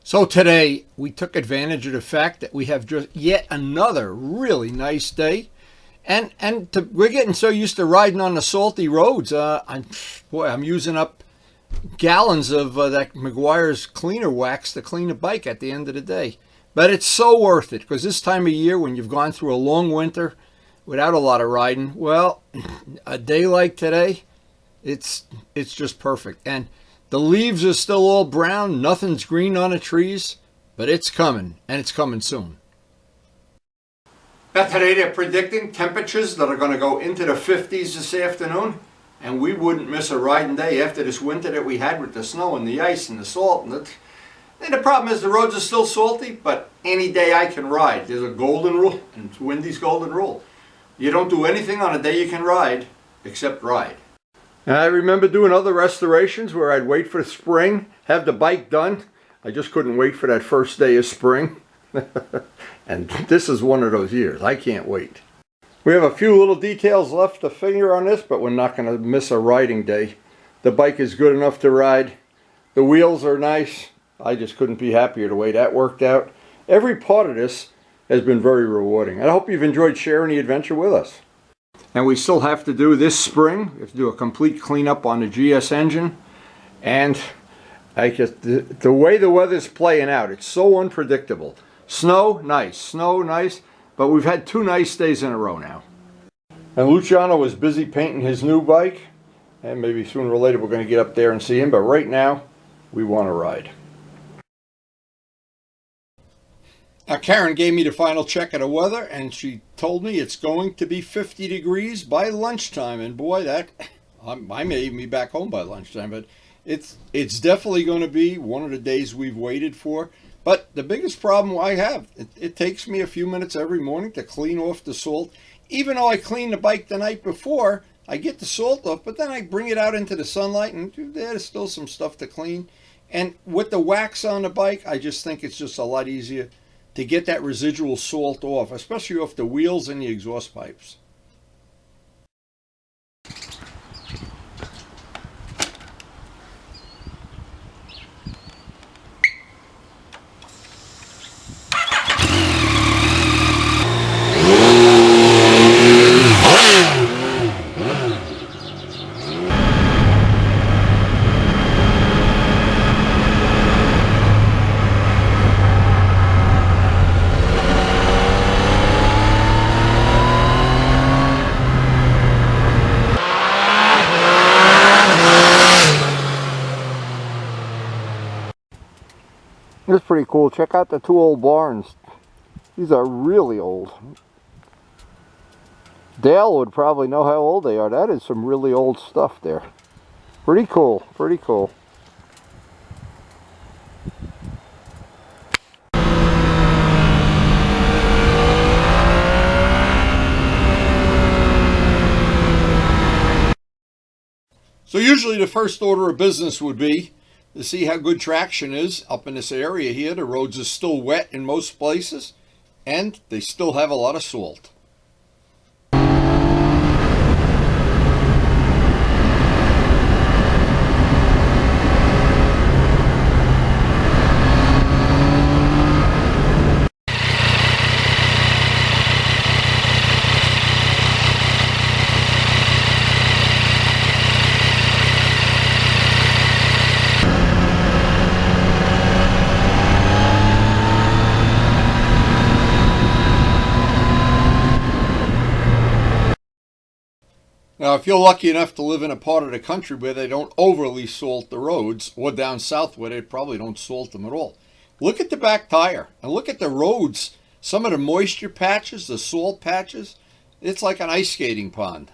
So today we took advantage of the fact that we have just yet another really nice day, and we're getting so used to riding on the salty roads. I'm using up gallons of that Meguiar's cleaner wax to clean the bike at the end of the day. But it's so worth it, because this time of year when you've gone through a long winter without a lot of riding, well, a day like today, it's just perfect. And the leaves are still all brown, nothing's green on the trees, but it's coming, and it's coming soon. Now today they're predicting temperatures that are going to go into the 50s this afternoon, and we wouldn't miss a riding day after this winter that we had with the snow and the ice and the salt. And the problem is the roads are still salty, but any day I can ride. There's a golden rule, and it's Wendy's golden rule. You don't do anything on a day you can ride, except ride. And I remember doing other restorations where I'd wait for spring, have the bike done. I just couldn't wait for that first day of spring. And this is one of those years. I can't wait. We have a few little details left to figure on this, but we're not going to miss a riding day. The bike is good enough to ride. The wheels are nice. I just couldn't be happier the way that worked out. Every part of this has been very rewarding. I hope you've enjoyed sharing the adventure with us. And we still have to do this spring, we have to do a complete cleanup on the GS engine. And I guess the way the weather's playing out, it's so unpredictable. Snow, nice, but we've had 2 nice days in a row now. And Luciano is busy painting his new bike, and maybe sooner or later we're going to get up there and see him, but right now we want to ride. Now Karen gave me the final check of the weather, and she told me it's going to be 50 degrees by lunchtime. And boy, I may even be back home by lunchtime, but it's definitely going to be one of the days we've waited for. But the biggest problem I have, it takes me a few minutes every morning to clean off the salt. Even though I clean the bike the night before, I get the salt off, but then I bring it out into the sunlight, and there's still some stuff to clean. And with the wax on the bike, I just think it's just a lot easier to get that residual salt off, especially off the wheels and the exhaust pipes. This is pretty cool. Check out the 2 old barns. These are really old. Dale would probably know how old they are. That is some really old stuff there. Pretty cool, pretty cool. So usually the first order of business would be to see how good traction is up in this area here. The roads are still wet in most places, and they still have a lot of salt. Now, if you're lucky enough to live in a part of the country where they don't overly salt the roads, or down south where they probably don't salt them at all, look at the back tire and look at the roads. Some of the moisture patches, the salt patches, it's like an ice skating pond.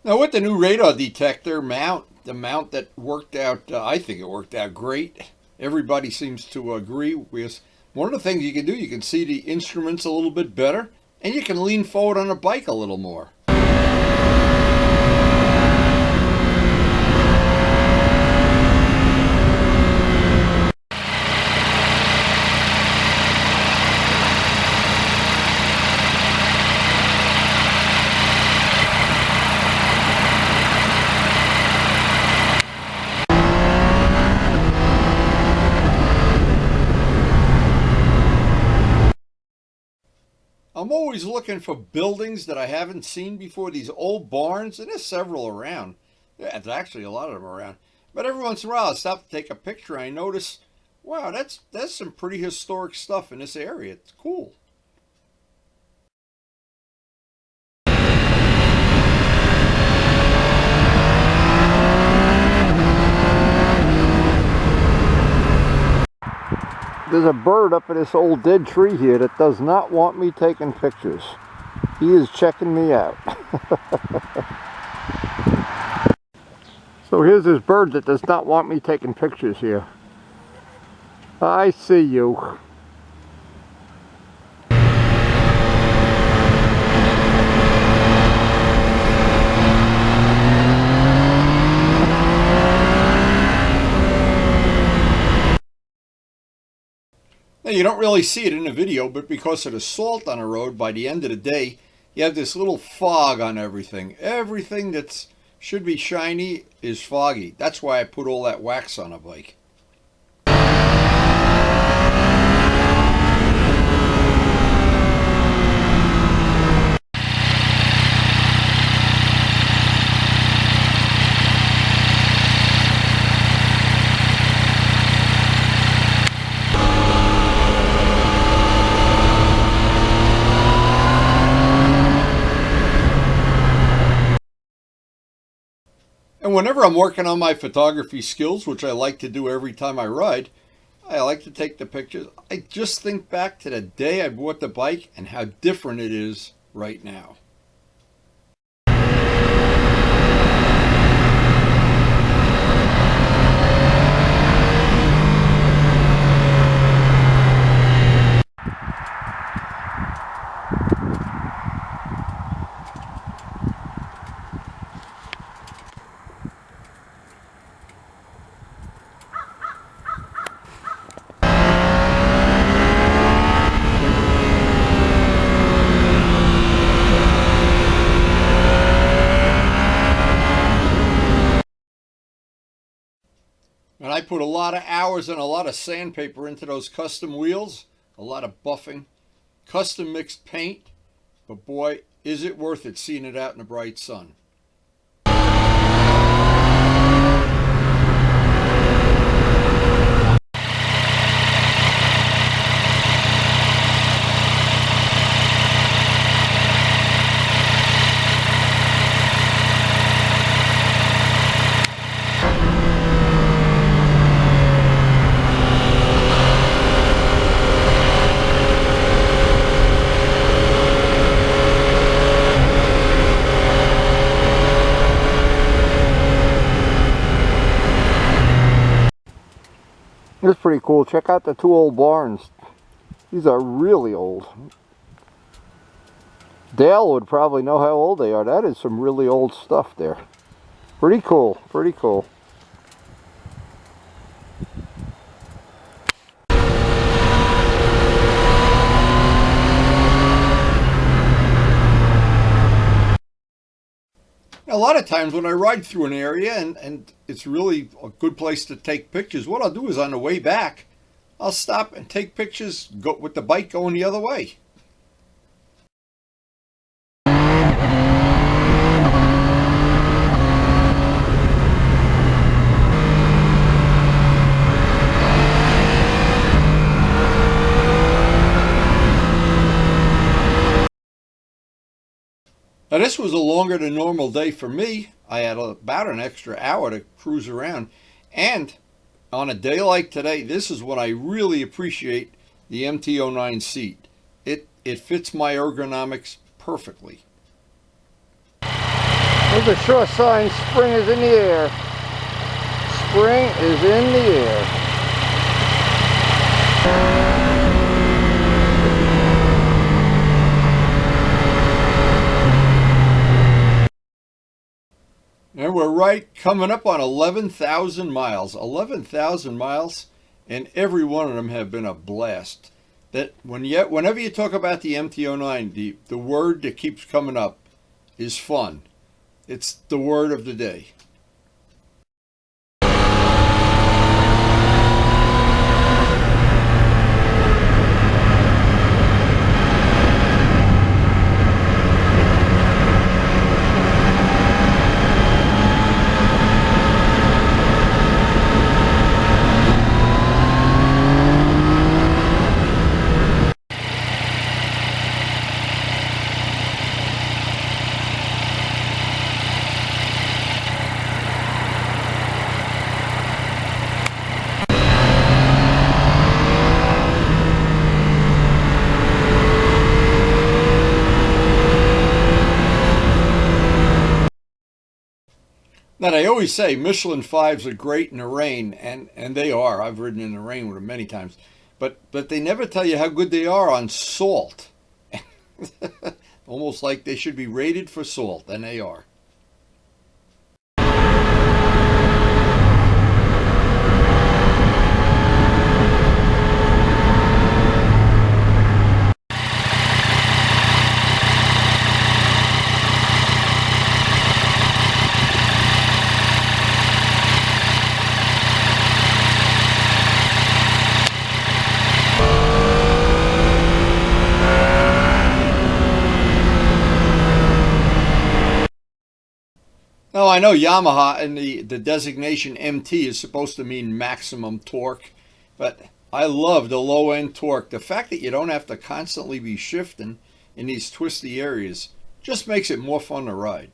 Now with the new radar detector mount, the mount that worked out, I think it worked out great. Everybody seems to agree. Because one of the things you can do, you can see the instruments a little bit better, and you can lean forward on a bike a little more. I'm always looking for buildings that I haven't seen before, these old barns, and there's several around. Yeah, there's actually a lot of them around. But every once in a while I stop to take a picture and I notice, wow, that's some pretty historic stuff in this area. It's cool. There's a bird up in this old dead tree here that does not want me taking pictures. He is checking me out. So here's this bird that does not want me taking pictures here. I see you. Now you don't really see it in the video, but because of the salt on the road, by the end of the day, you have this little fog on everything. Everything that should be shiny is foggy. That's why I put all that wax on a bike. And whenever I'm working on my photography skills, which I like to do every time I ride, I like to take the pictures. I just think back to the day I bought the bike and how different it is right now. And I put a lot of hours and a lot of sandpaper into those custom wheels, a lot of buffing, custom mixed paint, but boy, is it worth it seeing it out in the bright sun. It's pretty cool. Check out the two old barns. These are really old. Dale would probably know how old they are. That is some really old stuff there. Pretty cool. Pretty cool. A lot of times when I ride through an area and it's really a good place to take pictures, what I'll do is on the way back, I'll stop and take pictures with the bike going the other way. Now this was a longer than normal day for me. I had about an extra hour to cruise around. And on a day like today, this is what I really appreciate the MT09 seat. It fits my ergonomics perfectly. This There's a sure sign spring is in the air. Spring is in the air. And we're right coming up on 11,000 miles. 11,000 miles, and every one of them have been a blast. That whenever you talk about the MT09, the word that keeps coming up is fun. It's the word of the day. Now, I always say Michelin 5s are great in the rain, and they are. I've ridden in the rain with them many times. But they never tell you how good they are on salt. Almost like they should be rated for salt, and they are. Now, I know Yamaha and the designation MT is supposed to mean maximum torque, but I love the low-end torque. The fact that you don't have to constantly be shifting in these twisty areas just makes it more fun to ride.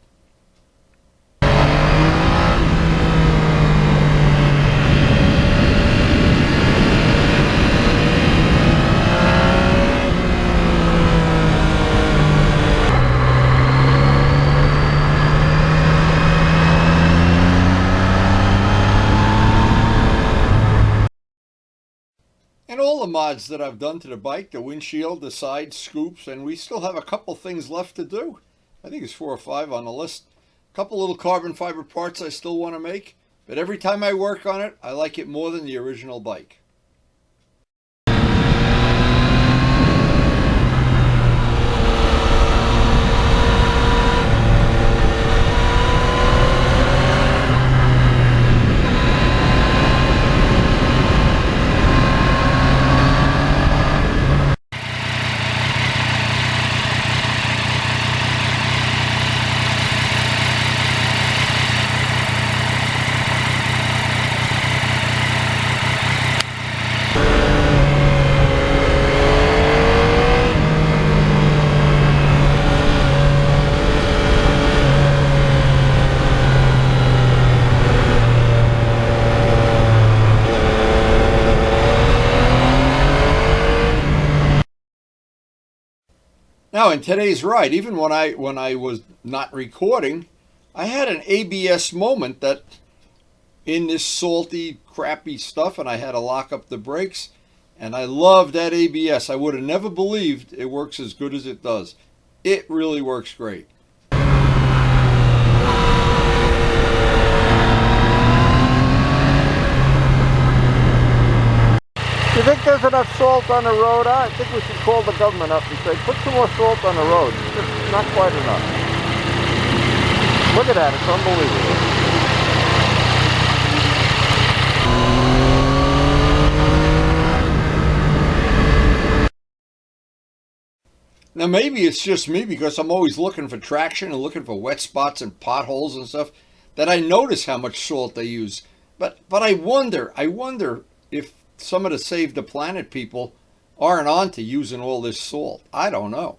And all the mods that I've done to the bike, the windshield, the side scoops, and we still have a couple things left to do. I think it's 4 or 5 on the list. A couple little carbon fiber parts I still want to make, but every time I work on it, I like it more than the original bike. Now, in today's ride, even when I was not recording, I had an ABS moment that in this salty, crappy stuff, and I had to lock up the brakes, and I love that ABS. I would have never believed it works as good as it does. It really works great. You think there's enough salt on the road? I think we should call the government up and say, put some more salt on the road. It's just not quite enough. Look at that, it's unbelievable. Now maybe it's just me because I'm always looking for traction and looking for wet spots and potholes and stuff that I notice how much salt they use. But I wonder if some of the Save the Planet people aren't on to using all this salt. I don't know.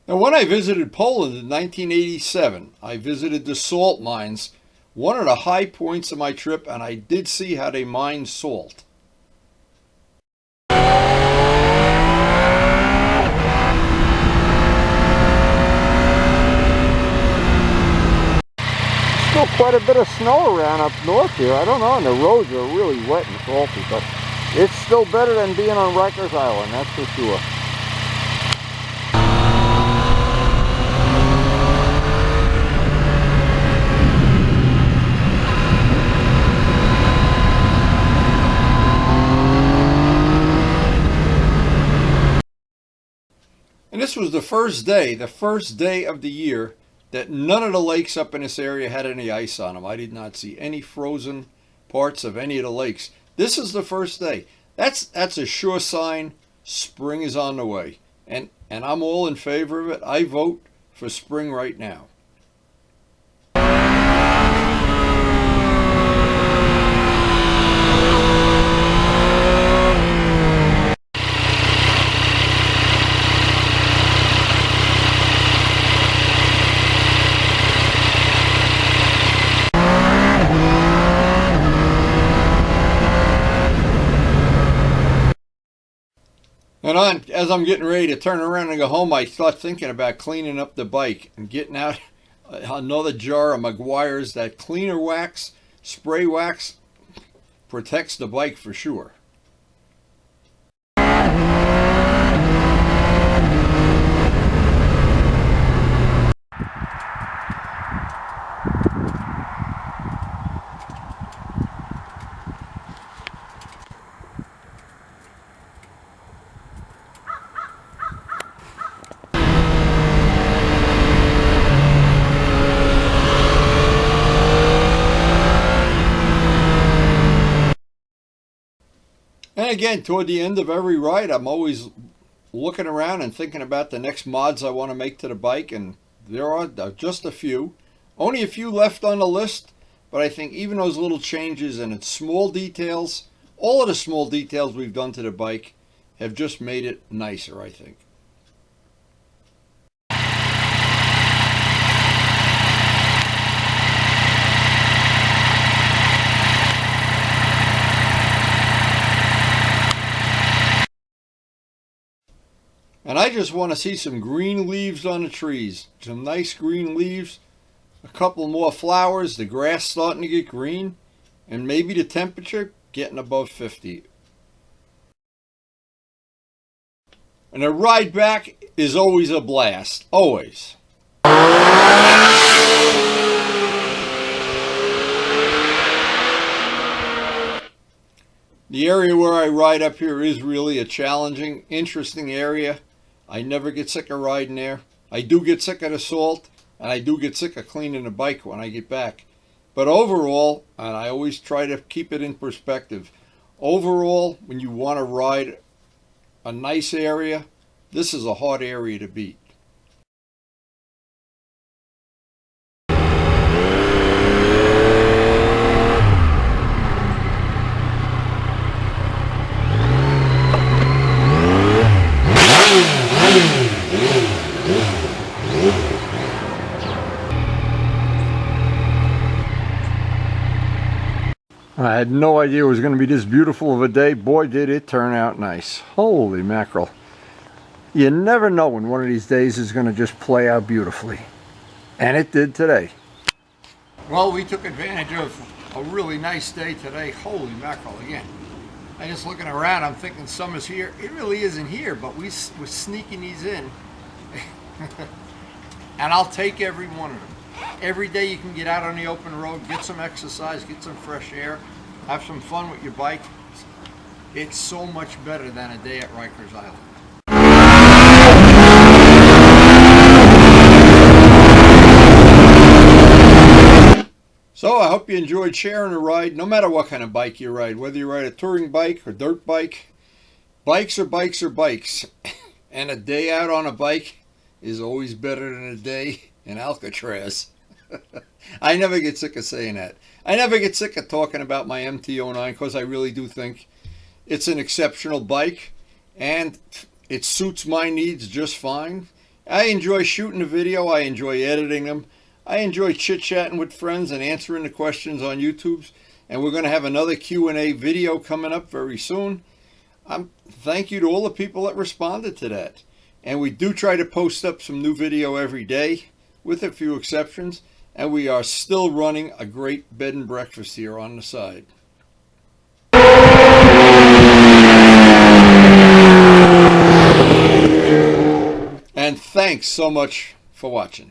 And when I visited Poland in 1987, I visited the salt mines, one of the high points of my trip, and I did see how they mine salt. Still quite a bit of snow around up north here. I don't know, and the roads are really wet and salty, but it's still better than being on Rikers Island, that's for sure. And this was the first day of the year that none of the lakes up in this area had any ice on them. I did not see any frozen parts of any of the lakes. This is the first day. That's a sure sign spring is on the way. And I'm all in favor of it. I vote for spring right now. And as I'm getting ready to turn around and go home, I start thinking about cleaning up the bike and getting out another jar of McGuire's. That cleaner wax, spray wax, protects the bike for sure. And again, toward the end of every ride, I'm always looking around and thinking about the next mods I want to make to the bike, and there are just a few. Only a few left on the list, but I think even those little changes and its small details, all of the small details we've done to the bike have just made it nicer, I think. And I just want to see some green leaves on the trees. Some nice green leaves. A couple more flowers. The grass starting to get green. And maybe the temperature getting above 50. And the ride back is always a blast. Always. The area where I ride up here is really a challenging, interesting area. I never get sick of riding there. I do get sick of the salt, and I do get sick of cleaning the bike when I get back. But overall, and I always try to keep it in perspective, overall, when you want to ride a nice area, this is a hard area to beat. I had no idea it was going to be this beautiful of a day. Boy, did it turn out nice. Holy mackerel. You never know when one of these days is going to just play out beautifully. And it did today. Well, we took advantage of a really nice day today. Holy mackerel again. I just looking around, I'm thinking summer's here. It really isn't here, but we're sneaking these in. And I'll take every one of them. Every day you can get out on the open road, get some exercise, get some fresh air, have some fun with your bike. It's so much better than a day at Rikers Island. So I hope you enjoyed sharing a ride, no matter what kind of bike you ride, whether you ride a touring bike or dirt bike. Bikes are bikes are bikes. And a day out on a bike is always better than a day in Alcatraz. I never get sick of saying that. I never get sick of talking about my Mt09 because I really do think it's an exceptional bike and it suits my needs just fine. I enjoy shooting the video. I enjoy editing them. I enjoy chit-chatting with friends and answering the questions on YouTube. And we're going to have another Q&A video coming up very soon. Thank you to all the people that responded to that. And we do try to post up some new video every day, with a few exceptions. And we are still running a great bed and breakfast here on the side. And thanks so much for watching.